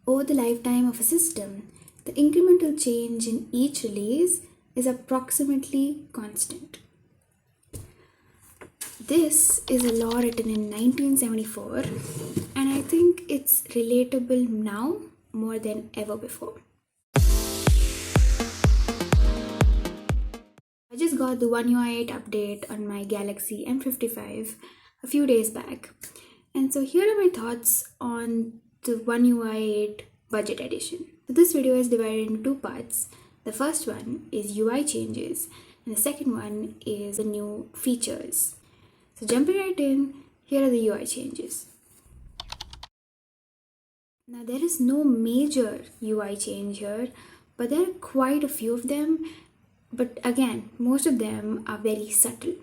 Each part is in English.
Over the lifetime of a system, the incremental change in each release is approximately constant. This is a law written in 1974, and I think it's relatable now more than ever before. I just got the One UI 8 update on my Galaxy M55 a few days back. And so here are my thoughts on the One UI 8 budget edition. So this video is divided into two parts. The first one is UI changes, and the second one is the new features. So jumping right in, here are the UI changes. Now there is no major UI change here, but there are quite a few of them. But again, most of them are very subtle.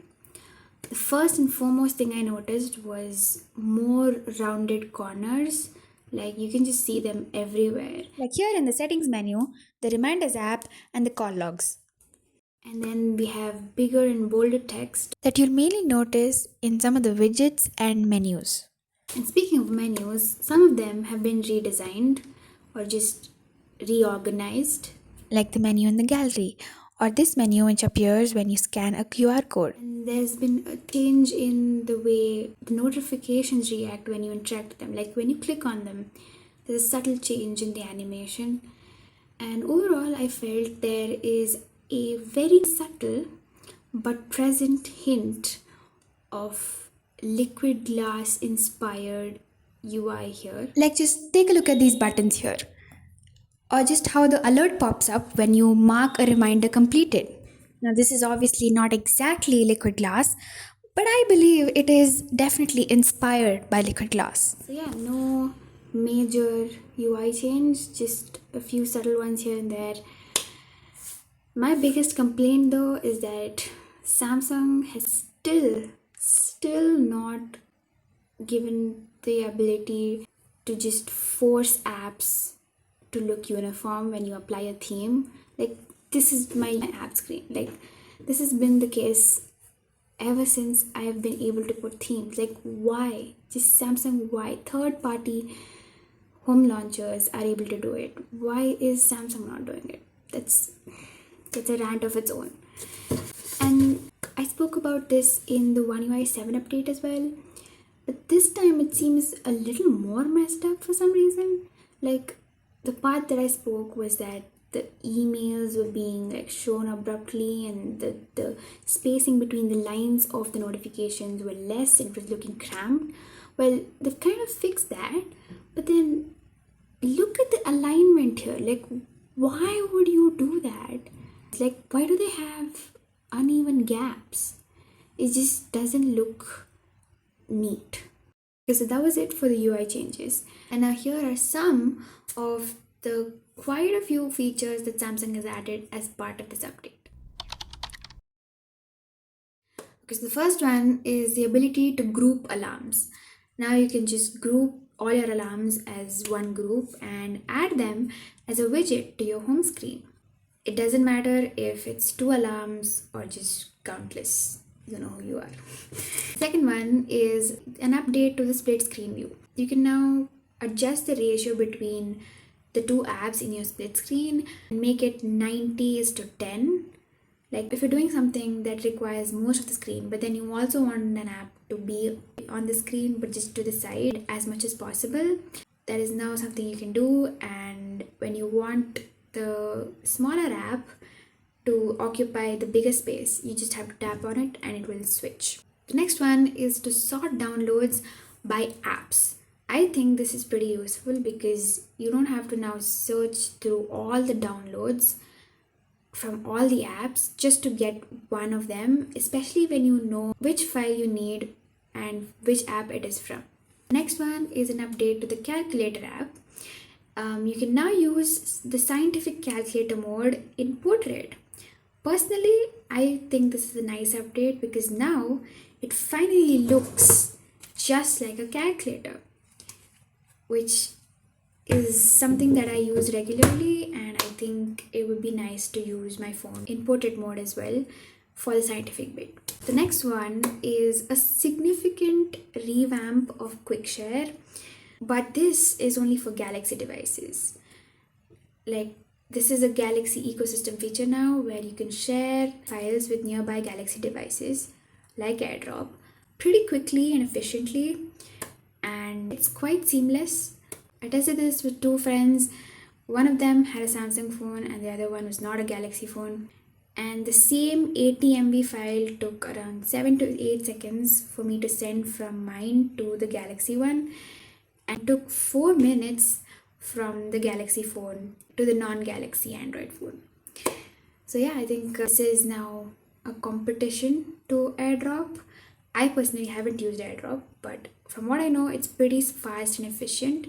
The first and foremost thing I noticed was more rounded corners. Like you can just see them everywhere. Like here in the settings menu, the reminders app and the call logs. And then we have bigger and bolder text. That you'll mainly notice in some of the widgets and menus. And speaking of menus, some of them have been redesigned or just reorganized. Like the menu in the gallery, or this menu which appears when you scan a QR code. And there's been a change in the way the notifications react when you interact with them. Like when you click on them, there's a subtle change in the animation. And overall, I felt there is a very subtle but present hint of liquid glass inspired UI here. Like just take a look at these buttons here. Or just how the alert pops up when you mark a reminder completed. Now, this is obviously not exactly liquid glass, but I believe it is definitely inspired by liquid glass. So yeah, no major UI change, just a few subtle ones here and there. My biggest complaint though is that Samsung has still not given the ability to just force apps to look uniform when you apply a theme. Like this is my app screen. Like this has been the case ever since I have been able to put themes. Like why? Just Samsung, why? Third party home launchers are able to do it. Why is Samsung not doing it? That's a rant of its own. And I spoke about this in the One UI 7 update as well. But this time it seems a little more messed up for some reason. Like the part that I spoke was that the emails were being like shown abruptly and the spacing between the lines of the notifications were less and it was looking cramped. Well, they've kind of fixed that, but then look at the alignment here. Like, why would you do that? Like, why do they have uneven gaps? It just doesn't look neat. Okay, so that was it for the UI changes. And now here are some of the quite a few features that Samsung has added as part of this update. Okay, so the first one is the ability to group alarms. Now you can just group all your alarms as one group and add them as a widget to your home screen. It doesn't matter if it's two alarms or just countless. You know who you are. Second one is an update to the split screen view. You can now adjust the ratio between the two apps in your split screen and make it 90 is to 10. Like if you're doing something that requires most of the screen, but then you also want an app to be on the screen but just to the side as much as possible, that is now something you can do. And when you want the smaller app to occupy the bigger space, you just have to tap on it and it will switch. The next one is to sort downloads by apps. I think this is pretty useful because you don't have to now search through all the downloads from all the apps just to get one of them, especially when you know which file you need and which app it is from. Next one is an update to the calculator app. You can now use the scientific calculator mode in portrait. Personally, I think this is a nice update because now it finally looks just like a calculator, which is something that I use regularly, and I think it would be nice to use my phone in portrait mode as well for the scientific bit. The next one is a significant revamp of Quick Share. But this is only for Galaxy devices. Like, this is a Galaxy ecosystem feature now where you can share files with nearby Galaxy devices like AirDrop pretty quickly and efficiently, and it's quite seamless. I tested this with two friends. One of them had a Samsung phone and the other one was not a Galaxy phone. And the same 80 MB file took around 7 to 8 seconds for me to send from mine to the Galaxy one, and took 4 minutes from the Galaxy phone to the non-Galaxy Android phone. So yeah, I think this is now a competition to AirDrop. I personally haven't used AirDrop, but from what I know, it's pretty fast and efficient.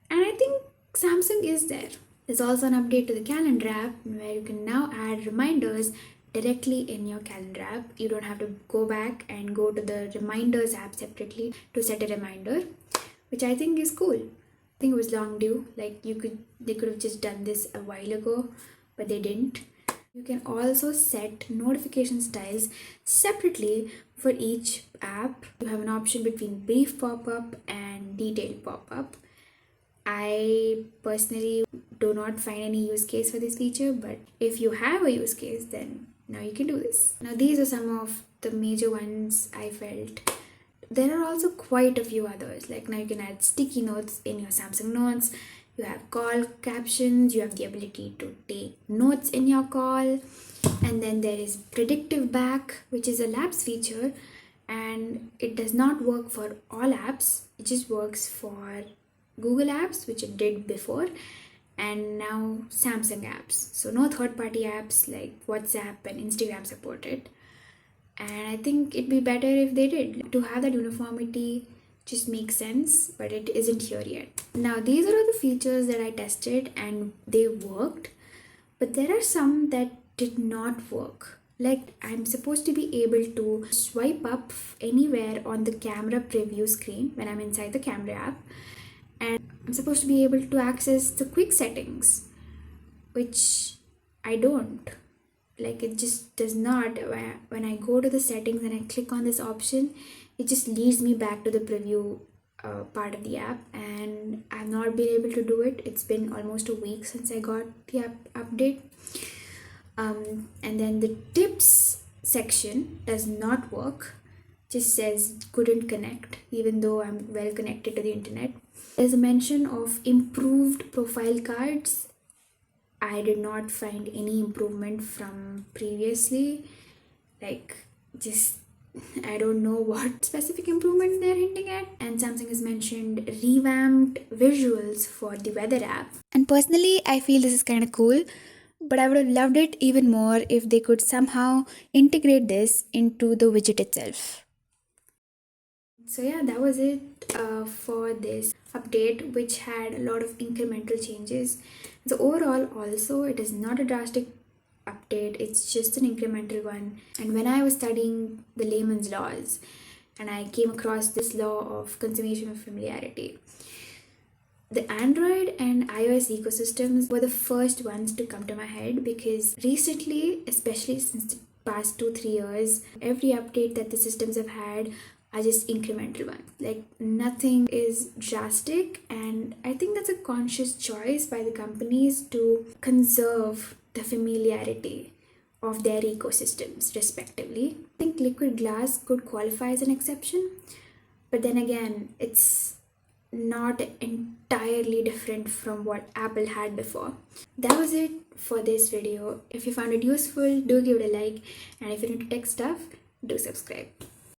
And I think Samsung is there. There's also an update to the calendar app where you can now add reminders directly in your calendar app. You don't have to go back and go to the reminders app separately to set a reminder, which I think is cool. I think it was long due. Like they could have just done this a while ago, but they didn't. You can also set notification styles separately for each app. You have an option between brief pop-up and detailed pop-up. I personally do not find any use case for this feature, but if you have a use case, then now you can do this. Now these are some of the major ones I felt. There are also quite a few others. Like, now you can add sticky notes in your Samsung Notes. You have call captions. You have the ability to take notes in your call. And then there is predictive back, which is a labs feature, and it does not work for all apps. It just works for Google apps, which it did before, and now Samsung apps. So no third-party apps like WhatsApp and Instagram support it. And I think it'd be better if they did. To have that uniformity just makes sense, but it isn't here yet. Now these are all the features that I tested and they worked, but there are some that did not work. Like, I'm supposed to be able to swipe up anywhere on the camera preview screen when I'm inside the camera app, and I'm supposed to be able to access the quick settings, which I don't. Like, it just does not. When I go to the settings and I click on this option, it just leads me back to the preview part of the app, and I've not been able to do it. It's been almost a week since I got the app update. And then the tips section does not work. Just says couldn't connect, even though I'm well connected to the internet. There's a mention of improved profile cards. I did not find any improvement from previously. Like, just, I don't know what specific improvement they're hinting at. And Samsung has mentioned revamped visuals for the weather app. And personally, I feel this is kind of cool, but I would have loved it even more if they could somehow integrate this into the widget itself. So yeah, that was it for this update, which had a lot of incremental changes. So overall, also, it is not a drastic update, it's just an incremental one. And when I was studying the layman's laws, and I came across this law of consummation of familiarity, the Android and iOS ecosystems were the first ones to come to my head, because recently, especially since the past 2-3 years, every update that the systems have had are just incremental ones. Like, nothing is drastic, and I think that's a conscious choice by the companies to conserve the familiarity of their ecosystems respectively. I think liquid glass could qualify as an exception, but then again, it's not entirely different from what Apple had before. That was it for this video. If you found it useful, do give it a like, and if you're into tech stuff, do subscribe.